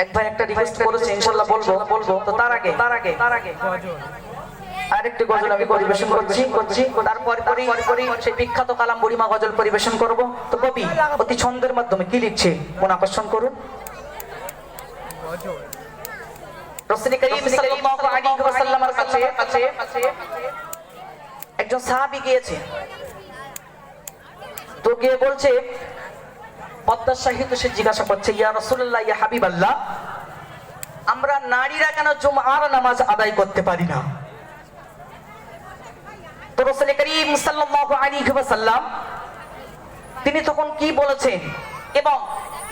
একবার একটা রিকোয়েস্ট করেছে, ইনশাআল্লাহ বলবো। তো তার আগে আরেকটি গজল আমি পরিবেশন করছি। তারপরে সেই বিখ্যাত কালাম বুড়িমা গজল পরিবেশন করব। তো কবি অতি ছন্দের মাধ্যমে কি লিখছে মন আকর্ষণ করুন। রাসূল করিম সাল্লাল্লাহু আলাইহি ওয়াসাল্লামের কাছে একজন সাহাবী গিয়েছে। তো গিয়ে বলছে, পদ্মার সাহিত্য সে জিজ্ঞাসা করছে, ইয়া রাসূলুল্লাহ, ইয়া হাবিবাল্লাহ, আমরা নারীরা কেন জুমআর নামাজ আদায় করতে পারি না? তো রাসূল করিম সাল্লাল্লাহু আলাইহি ওয়াসাল্লাম তিনি তখন কি বলেছেন এবং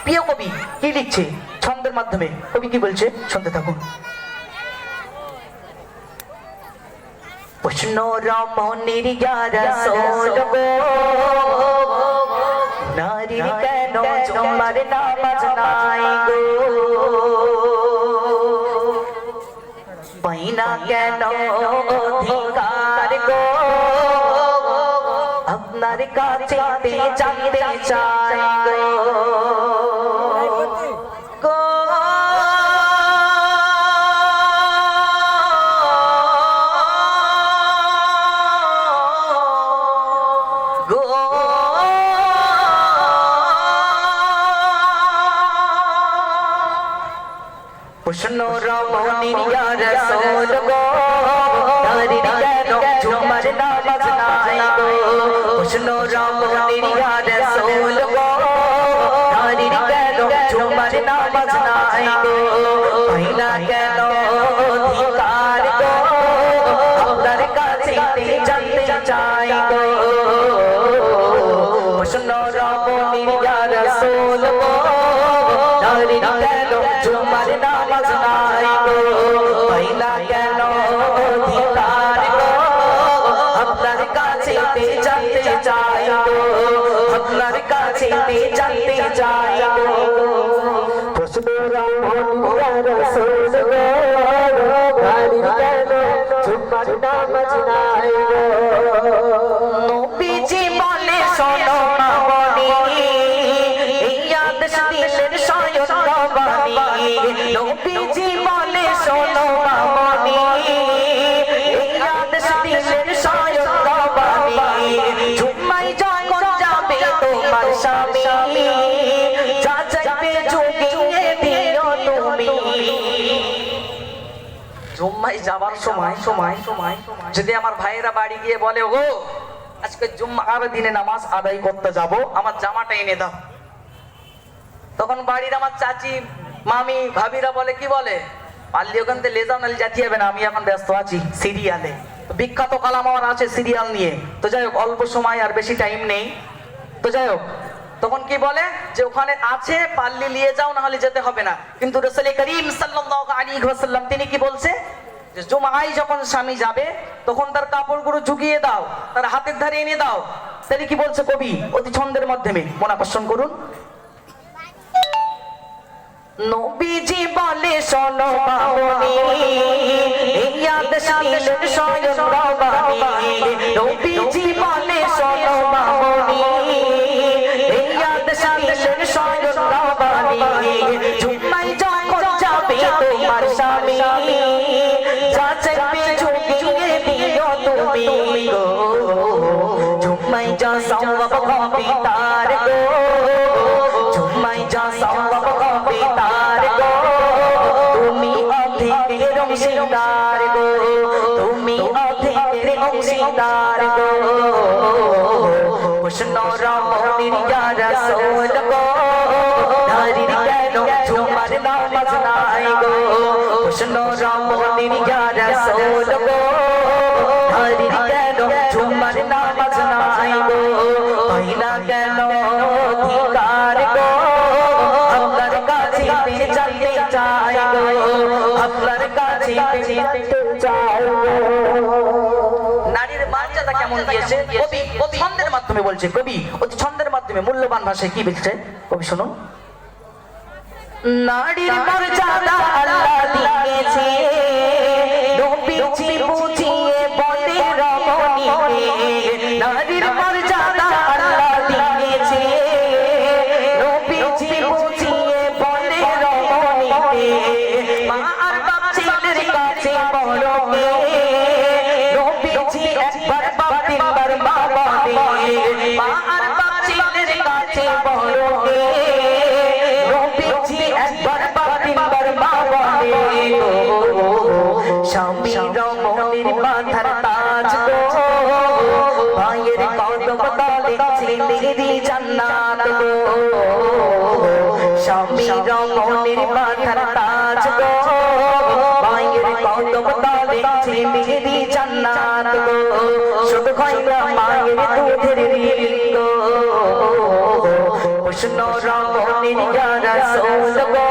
প্রিয় কবি কি লিখছে ছন্দের মাধ্যমে, কবি কি বলছে শুনতে থাকুন। প্রশ্ন রমণীর ইয়া রাসূল গো, নারীর কেন জুমার নামাজ নাই গো, পাইনা কেন অধিকার গো, আপনার কাছে জানতে চাই গো। প্রশ্ন রমণীর ইয়া রাসূল গো, নারীর কেন জুমার নামাজ নাই গো, প্রশ্ন রমণীর ইয়া রাসূল গো, নারীর কেন জুমার নামাজ নাই গো, পাইনা কেন অধিকার গো, আপনার কাছে জানতে চাই গো। প্রশ্ন রমণীর ইয়া রাসূল গো, নারীর কেন জুমার নামাজ নাই গো, পাইনা কেন অধিকার গো, আপনার কাছে জানতে চাই গো, আপনার কাছে জানতে চাই গো। প্রশ্ন রমণীর ইয়া রাসূল গো, নারীর কেন জুমার নামাজ নাই গো। নবীজি বলে শোনো মামনি, এই আদেশ দিলেন স্বয়ং রব্বানি। নবীজি বলে শোনো মামনি, এই আদেশ দিলেন স্বয়ং রব্বানি। জুম্মায় যখন যাবে তোমার স্বামী, যা চাইবে জুগিয়ে দিও তুমি। জুম্মায় যাবার সময় যদি আমার ভাইয়েরা বাড়ি গিয়ে বলে, ও আজকে জুম্মার দিনে নামাজ আদায় করতে যাব, আমার জামাটা এনে দাও, তখন বাড়ির আমার চাচি, মামি, ভাবিরা বলে, কি বলে, পারলে ওখান থেকে লে যাও, নাহলে যাতে হবে না, আমি এখন ব্যস্ত আছি সিরিয়ালে। বিখ্যাত কালাম আমার আছে সিরিয়াল নিয়ে। তো যাই হোক, অল্প সময় আর বেশি টাইম নেই। তো যাই হোক, তখন কি বলে যে ওখানে আছে, পারলে নিয়ে যাও, না হলে যেতে হবে না। কিন্তু রাসূল করিম সাল্লাল্লাহু আলাইহি ওয়াসাল্লাম তিনি কি বলছে, যে জুমায় যখন স্বামী যাবে তখন তার কাপড়গুলো ঝুঁকিয়ে দাও, তার হাতের ধারে এনে দাও। তাহলে কি বলছে কবি অতি ছন্দের মাধ্যমে, মন আকর্ষণ করুন। নবীজি বলে শোনো মামনি, এই আদেশ দিলেন স্বয়ং রব্বানি। নবীজি বলে শোনো মামনি, এই আদেশ দিলেন স্বয়ং রব্বানি। জুম্মায় যখন যাবে তোমার স্বামী, যা চাইবে জুগিয়ে দিও তুমি গো। জুম্মায় যা সওয়াব হবে তার গো, জুম্মায় যা সওয়াব হবে তার গো, তুমি অধিকের অংশীদার গো, তুমি অধিকের অংশীদার গো। প্রশ্ন রমণীর ইয়া রাসূল গো, নারীর কেন জুমার নামাজ নাই গো, প্রশ্ন রমণীর ইয়া রাসূল গো, নারীর কেন জুমার নামাজ নাই গো, পাইনা কেন অধিকার গো, আপনার কাছে জানতে চাই গো, আপনার কাছে জানতে চাই গো। নারীর মর্যাদা কেমন দিয়েছে কবি ছন্দের মাধ্যমে বলছে। কবি অতি ছন্দের মাধ্যমে মূল্যবান ভাষায় কি বলছে কবি শুনুন। নারীর মর্যাদা আল্লাহ দিয়েছে, নবীজি বুঝিয়ে বলে রমণী, নারীর মর্যাদা আল্লাহ দিয়েছে, নবীজি বুঝিয়ে বলে রমণী। স্বামী রমণীর মাথার তাজ গো মায়ের কদম তলে ছিমিরি জান্নাত গো শুধু খাইলা মায়ের দুধের নীল গো কৃষ্ণ রমণীর ইয়া রাসূল গো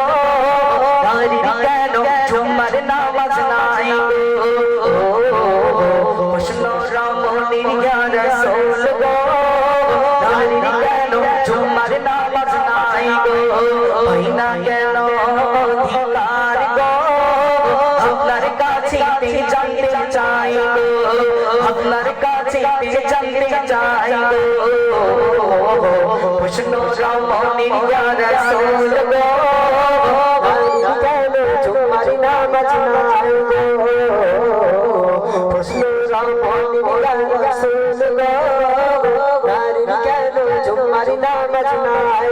নারী কেন ঝুমার নামাজ নাই গো কৃষ্ণ রমণীর ইয়া রাসূল গো নারী কেন ঝুমার নামাজ নাই গো ভাইনা কেন অধিকার গো আপনার কাছে জানতে চাই গো আপনার কাছে জানতে চাই গো কৃষ্ণ রমণীর ইয়া রাসূল গো কেন ঝুমার নামাজ নাই গো কৃষ্ণ রমণীর ইয়া রাসূল গো নারী কেন ঝুমার নামাজ নাই